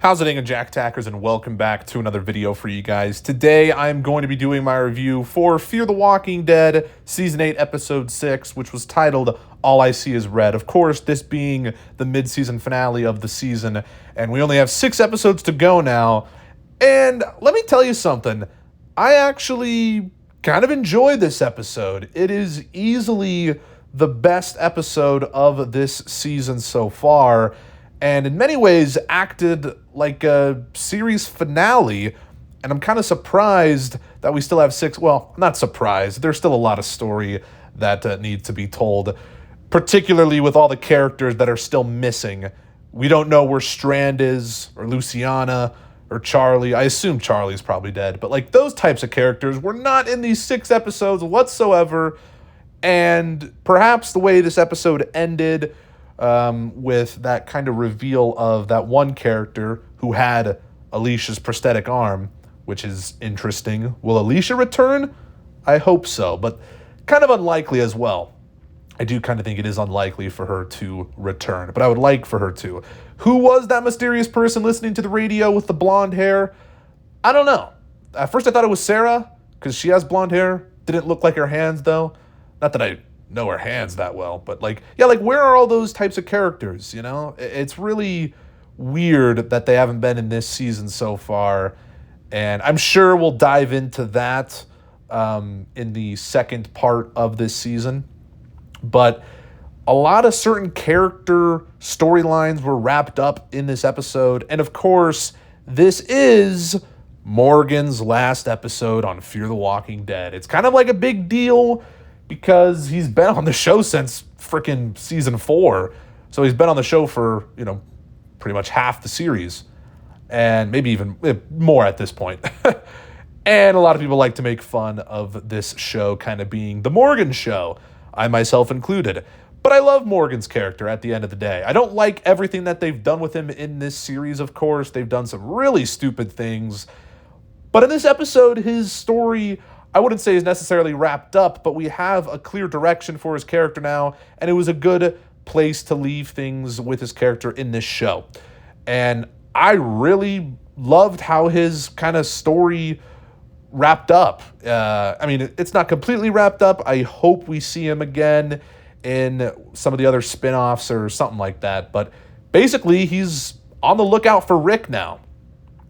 How's it going, Jack Tackers, and welcome back to another video for you guys. Today, I'm going to be doing my review for Fear the Walking Dead Season 8, Episode 6, which was titled All I See Is Red. Of course, this being the mid-season finale of the season, and we only have 6 episodes to go now. And let me tell you something. I actually kind of enjoyed this episode. It is easily the best episode of this season so far, and in many ways acted like a series finale. And I'm kind of surprised that we still have 6. Well, not surprised. There's still a lot of story that needs to be told, particularly with all the characters that are still missing. We don't know where Strand is, or Luciana, or Charlie. I assume Charlie's probably dead. But like those types of characters were not in these 6 episodes whatsoever. And perhaps the way this episode ended, with that kind of reveal of that one character who had Alicia's prosthetic arm, which is interesting. Will Alicia return? I hope so, but kind of unlikely as well. I do kind of think it is unlikely for her to return, but I would like for her to. Who was that mysterious person listening to the radio with the blonde hair? I don't know. At first I thought it was Sarah, because she has blonde hair. Didn't look like her hands, though. Not that I know her hands that well, but where are all those types of characters, you know? It's really weird that they haven't been in this season so far, and I'm sure we'll dive into that in the second part of this season. But a lot of certain character storylines were wrapped up in this episode, and of course, this is Morgan's last episode on Fear the Walking Dead. It's kind of like a big deal, because he's been on the show since freaking season 4. So he's been on the show for, pretty much half the series. And maybe even more at this point. And a lot of people like to make fun of this show kind of being the Morgan show. I myself included. But I love Morgan's character at the end of the day. I don't like everything that they've done with him in this series, of course. They've done some really stupid things. But in this episode, his story, I wouldn't say is necessarily wrapped up, but we have a clear direction for his character now, and it was a good place to leave things with his character in this show. And I really loved how his kind of story wrapped up. It's not completely wrapped up. I hope we see him again in some of the other spin-offs or something like that. But basically, he's on the lookout for Rick now.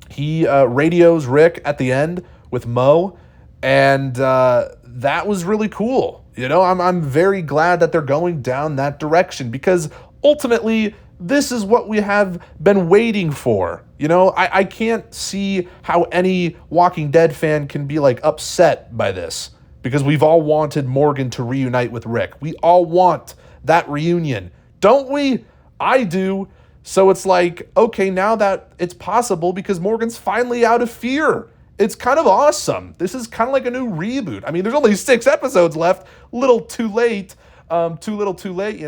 He radios Rick at the end with Mo, and that was really cool. I'm very glad that they're going down that direction, because ultimately this is what we have been waiting for. I can't see how any Walking Dead fan can be upset by this, because we've all wanted Morgan to reunite with Rick. We all want that reunion, don't we? I do. So it's okay, now that it's possible because Morgan's finally out of fear. It's kind of awesome. This is kind of like a new reboot. There's only 6 episodes left. Little too late. Too little too late,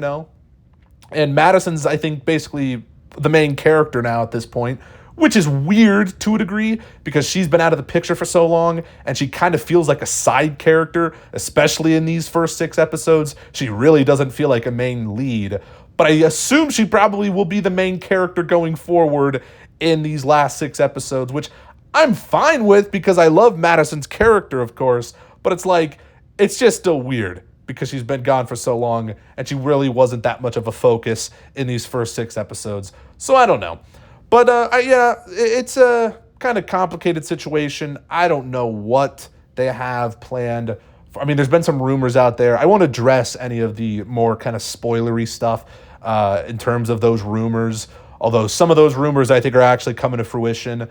And Madison's, I think, basically the main character now at this point, which is weird to a degree, because she's been out of the picture for so long, and she kind of feels like a side character, especially in these first 6 episodes. She really doesn't feel like a main lead. But I assume she probably will be the main character going forward in these last 6 episodes, which I'm fine with, because I love Madison's character, of course, but it's just still weird because she's been gone for so long and she really wasn't that much of a focus in these first 6 episodes. So I don't know. But it's a kind of complicated situation. I don't know what they have planned. There's been some rumors out there. I won't address any of the more kind of spoilery stuff in terms of those rumors, although some of those rumors I think are actually coming to fruition.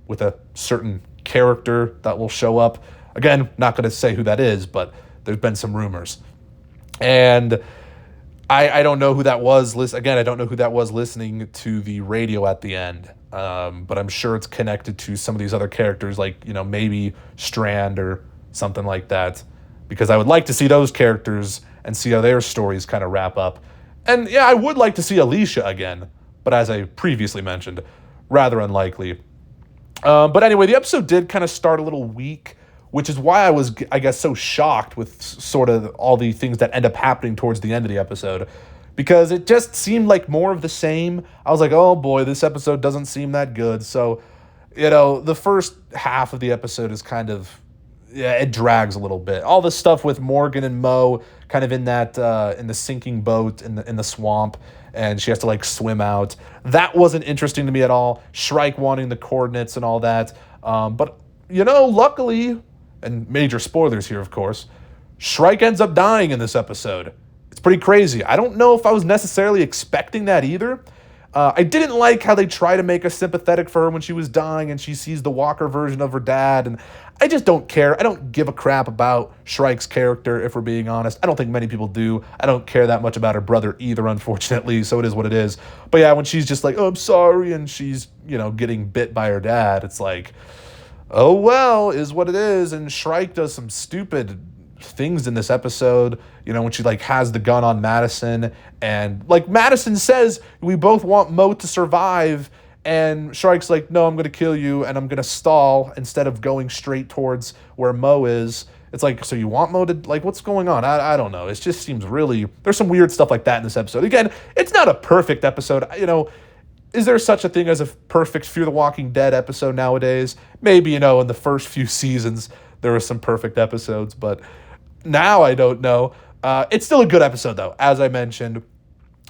With a certain character that will show up. Again, not going to say who that is, but there's been some rumors. And I don't know who that was. Again, I don't know who that was listening to the radio at the end. But I'm sure it's connected to some of these other characters, maybe Strand or something like that. Because I would like to see those characters and see how their stories kind of wrap up. And yeah, I would like to see Alicia again. But as I previously mentioned, rather unlikely. But anyway, the episode did kind of start a little weak, which is why I was, I guess, so shocked with sort of all the things that end up happening towards the end of the episode. because it just seemed like more of the same. I was like, oh boy, this episode doesn't seem that good. So, the first half of the episode is kind of, yeah, it drags a little bit. All the stuff with Morgan and Mo kind of in that in the sinking boat in the swamp, and she has to like swim out. That wasn't interesting to me at all. Shrike wanting the coordinates and all that. But luckily, and major spoilers here, of course, Shrike ends up dying in this episode. It's pretty crazy. I don't know if I was necessarily expecting that either. I didn't like how they try to make us sympathetic for her when she was dying and she sees the Walker version of her dad, and I just don't care. I don't give a crap about Shrike's character, if we're being honest. I don't think many people do. I don't care that much about her brother either, unfortunately, so it is what it is. But yeah, when she's just like, oh, I'm sorry, and she's, getting bit by her dad, it's like, oh well, is what it is. And Shrike does some stupid things in this episode, when she like has the gun on Madison, and like Madison says, we both want Mo to survive, and Shrike's like, no, I'm gonna kill you, and I'm gonna stall instead of going straight towards where Mo is. It's like, so you want Mo to, like, what's going on? I don't know. It just seems really, there's some weird stuff like that in this episode. Again, it's not a perfect episode. Is there such a thing as a perfect Fear the Walking Dead episode nowadays? Maybe, in the first few seasons, there were some perfect episodes, but now I don't know. It's still a good episode, though. As I mentioned,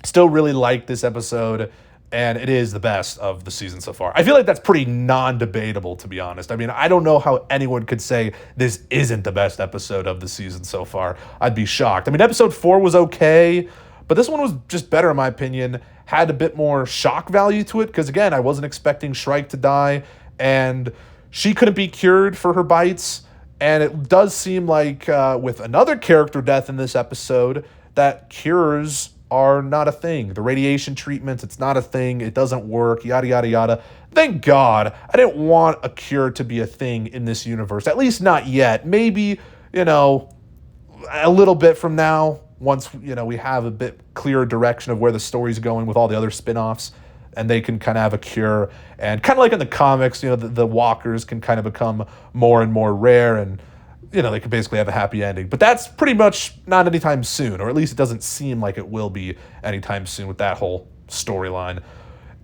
still really like this episode, and it is the best of the season so far. I feel like that's pretty non-debatable, to be honest. I mean, I don't know how anyone could say this isn't the best episode of the season so far. I'd be shocked. I mean, episode 4 was okay, but this one was just better, in my opinion. Had a bit more shock value to it, because, again, I wasn't expecting Shrike to die, and she couldn't be cured for her bites. And it does seem like with another character death in this episode, that cures are not a thing. The radiation treatment, it's not a thing. It doesn't work, yada, yada, yada. Thank God. I didn't want a cure to be a thing in this universe, at least not yet. Maybe, a little bit from now, once, we have a bit clearer direction of where the story's going with all the other spin-offs, and they can kind of have a cure. And kind of like in the comics, the walkers can kind of become more and more rare, and, they can basically have a happy ending. But that's pretty much not anytime soon, or at least it doesn't seem like it will be anytime soon with that whole storyline.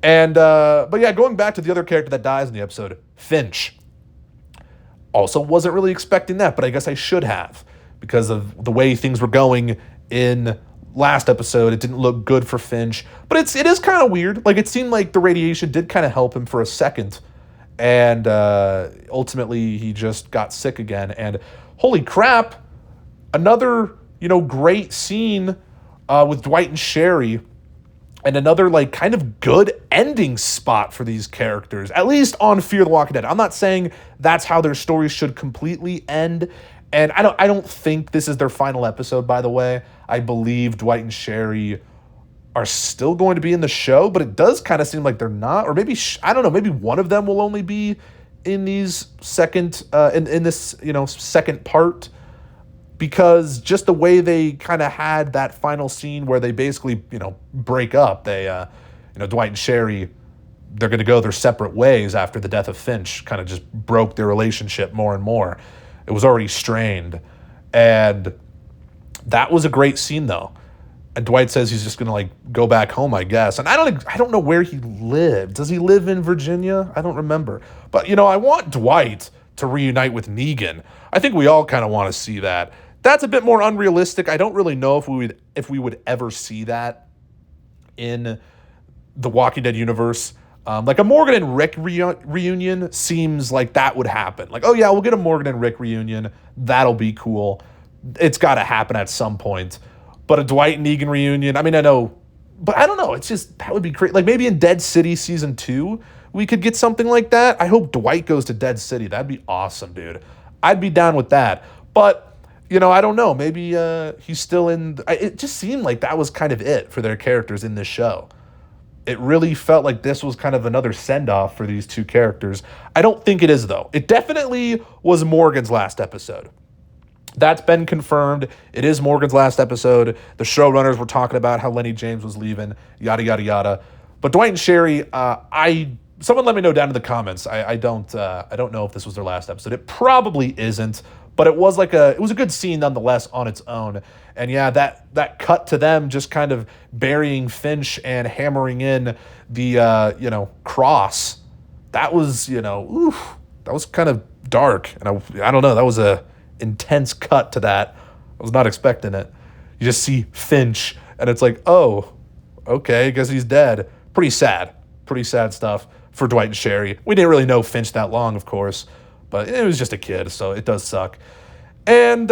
And, but yeah, going back to the other character that dies in the episode, Finch. Also wasn't really expecting that, but I guess I should have, because of the way things were going in last episode. It didn't look good for Finch, but it is kind of weird. Like, it seemed like the radiation did kind of help him for a second, and ultimately he just got sick again. And holy crap, another great scene with Dwight and Sherry, and another like kind of good ending spot for these characters, at least on Fear the Walking Dead. I'm not saying that's how their stories should completely end, and I don't think this is their final episode, by the way. I believe Dwight and Sherry are still going to be in the show, but it does kind of seem like they're not. Or maybe, I don't know, maybe one of them will only be in these second, in this, second part. Because just the way they kind of had that final scene where they basically, break up. They, Dwight and Sherry, they're going to go their separate ways after the death of Finch. Kind of just broke their relationship more and more. It was already strained. And that was a great scene, though. And Dwight says he's just going to, go back home, I guess. And I don't know where he lived. Does he live in Virginia? I don't remember. But, I want Dwight to reunite with Negan. I think we all kind of want to see that. That's a bit more unrealistic. I don't really know if we would ever see that in the Walking Dead universe. Like a Morgan and Rick reunion seems like that would happen. Like, oh yeah, we'll get a Morgan and Rick reunion. That'll be cool. It's got to happen at some point. But a Dwight and Negan reunion, I mean, I know, but I don't know. It's just, that would be great. Like maybe in Dead City Season 2, we could get something like that. I hope Dwight goes to Dead City. That'd be awesome, dude. I'd be down with that. But, I don't know. Maybe he's still in, it just seemed like that was kind of it for their characters in this show. It really felt like this was kind of another send-off for these two characters. I don't think it is, though. It definitely was Morgan's last episode. That's been confirmed. It is Morgan's last episode. The showrunners were talking about how Lenny James was leaving, yada, yada, yada. But Dwight and Sherry, someone let me know down in the comments. I don't know if this was their last episode. It probably isn't, but it was it was a good scene nonetheless on its own. And yeah, that cut to them just kind of burying Finch and hammering in the cross. That was, oof, that was kind of dark. And I don't know, that was a intense cut to that. I was not expecting it. You just see Finch and it's like, oh, okay, I guess he's dead. Pretty sad. Pretty sad stuff for Dwight and Sherry. We didn't really know Finch that long, of course, but it was just a kid, so it does suck. And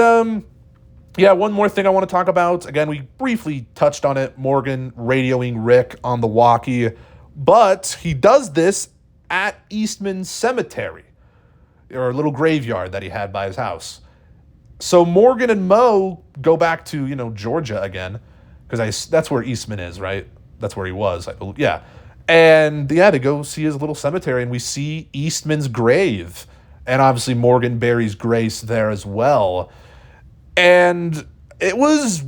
yeah, one more thing I want to talk about. Again, we briefly touched on it. Morgan radioing Rick on the walkie, but he does this at Eastman's cemetery, or a little graveyard that he had by his house. So Morgan and Mo go back to, Georgia again, because that's where Eastman is, right? That's where he was, I believe. Yeah. And yeah, they go see his little cemetery, and we see Eastman's grave. And obviously Morgan buries Grace there as well. And it was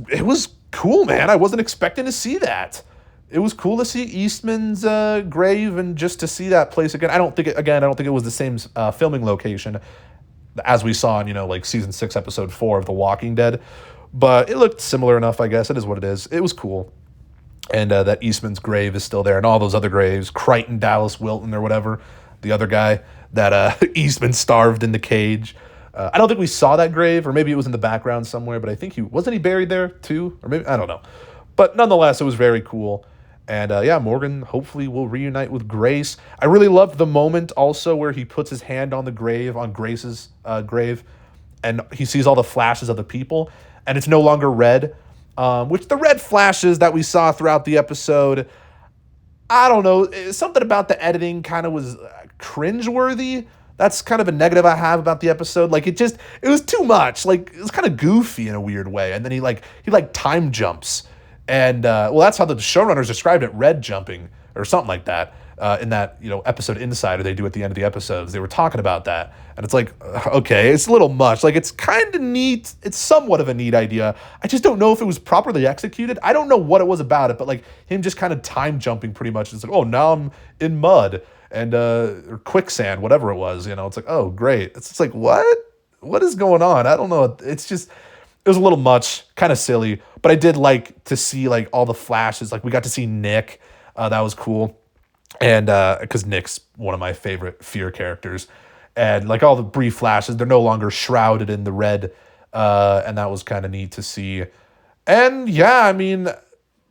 cool, man. I wasn't expecting to see that. It was cool to see Eastman's grave and just to see that place again. I don't think it was the same filming location as we saw in, season 6, episode 4 of The Walking Dead. But it looked similar enough, I guess. It is what it is. It was cool. And that Eastman's grave is still there, and all those other graves, Crichton, Dallas, Wilton, or whatever, the other guy that Eastman starved in the cage. I don't think we saw that grave, or maybe it was in the background somewhere, but I think wasn't he buried there too? Or maybe, I don't know. But nonetheless, it was very cool. And yeah, Morgan hopefully will reunite with Grace. I really loved the moment also where he puts his hand on the grave, on Grace's grave, and he sees all the flashes of the people, and it's no longer red, which the red flashes that we saw throughout the episode, I don't know, something about the editing kind of was cringeworthy. That's kind of a negative I have about the episode. Like, it was too much. Like, it was kind of goofy in a weird way. And then he time jumps. And, well, that's how the showrunners described it, red jumping or something like that. In that, episode Insider they do at the end of the episodes. They were talking about that. And it's like, okay, it's a little much. Like, it's kind of neat. It's somewhat of a neat idea. I just don't know if it was properly executed. I don't know what it was about it, but like him just kind of time jumping pretty much. It's like, oh, now I'm in mud. And or quicksand, whatever it was, it's like, oh, great. It's just like, what is going on? I don't know. It was a little much, kind of silly, but I did like to see like all the flashes. Like, we got to see Nick. That was cool. And because Nick's one of my favorite Fear characters, and like all the brief flashes, they're no longer shrouded in the red. And that was kind of neat to see. And yeah, I mean,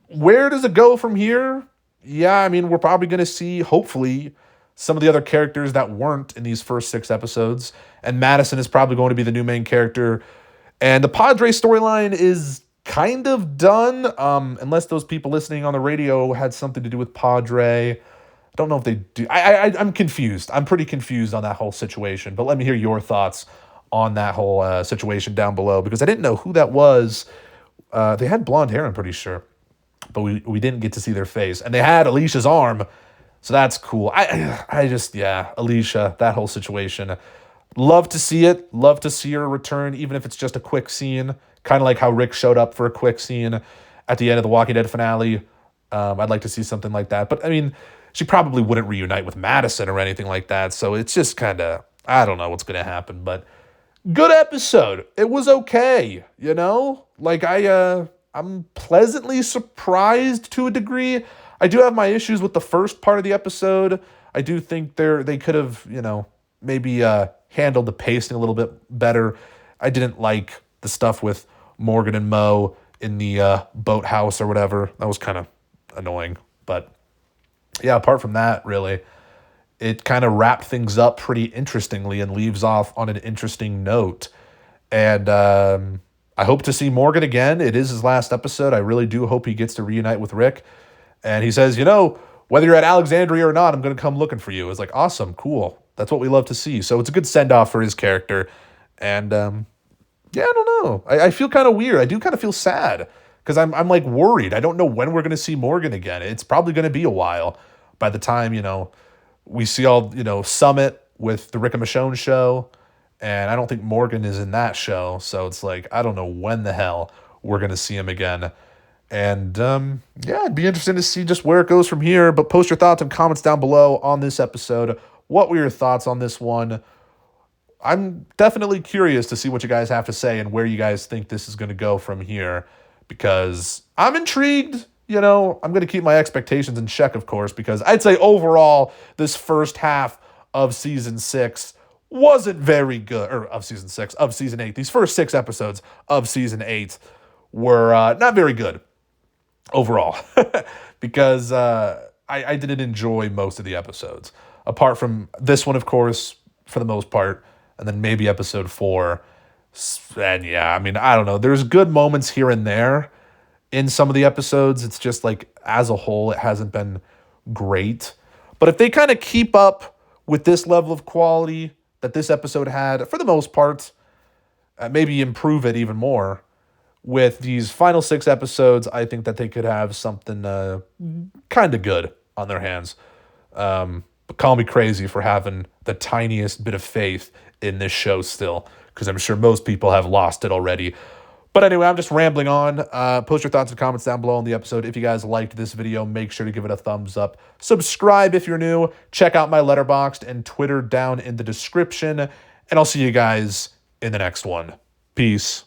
where does it go from here? Yeah, I mean, we're probably going to see, hopefully, some of the other characters that weren't in these first 6 episodes. And Madison is probably going to be the new main character. And the Padre storyline is kind of done, unless those people listening on the radio had something to do with Padre. I don't know if they do. I'm confused. I'm pretty confused on that whole situation. But let me hear your thoughts on that whole situation down below, because I didn't know who that was. They had blonde hair, I'm pretty sure. But we didn't get to see their face. And they had Alicia's arm. So that's cool. Alicia, that whole situation. Love to see it. Love to see her return, even if it's just a quick scene. Kind of like how Rick showed up for a quick scene at the end of the Walking Dead finale. I'd like to see something like that. But, I mean, she probably wouldn't reunite with Madison or anything like that. So it's just kind of, I don't know what's going to happen. But good episode. It was okay, Like, I'm pleasantly surprised to a degree. I do have my issues with the first part of the episode. I do think they could have, maybe handled the pacing a little bit better. I didn't like the stuff with Morgan and Mo in the boathouse or whatever. That was kind of annoying. But yeah, apart from that, really, it kind of wrapped things up pretty interestingly and leaves off on an interesting note. And I hope to see Morgan again. It is his last episode. I really do hope he gets to reunite with Rick. And he says, whether you're at Alexandria or not, I'm going to come looking for you. It's like, awesome, cool. That's what we love to see. So it's a good send-off for his character. And, yeah, I don't know. I feel kind of weird. I do kind of feel sad because I'm like worried. I don't know when we're going to see Morgan again. It's probably going to be a while by the time, we see all, Summit with the Rick and Michonne show. And I don't think Morgan is in that show. So it's like, I don't know when the hell we're going to see him again. And, yeah, it'd be interesting to see just where it goes from here. But post your thoughts and comments down below on this episode. What were your thoughts on this one? I'm definitely curious to see what you guys have to say and where you guys think this is going to go from here, because I'm intrigued. You know, I'm going to keep my expectations in check, of course, because I'd say overall, this first half of season 6 wasn't very good, or of season 8. These first 6 episodes of season 8 were not very good overall, because I didn't enjoy most of the episodes. Apart from this one, of course, for the most part, and then maybe episode 4. And yeah, I mean, I don't know. There's good moments here and there in some of the episodes. It's just like, as a whole, it hasn't been great. But if they kind of keep up with this level of quality that this episode had, for the most part, maybe improve it even more with these final 6 episodes, I think that they could have something kind of good on their hands. But call me crazy for having the tiniest bit of faith in this show still, because I'm sure most people have lost it already. But anyway, I'm just rambling on. Post your thoughts and comments down below on the episode. If you guys liked this video, make sure to give it a thumbs up. Subscribe if you're new. Check out my Letterboxd and Twitter down in the description. And I'll see you guys in the next one. Peace.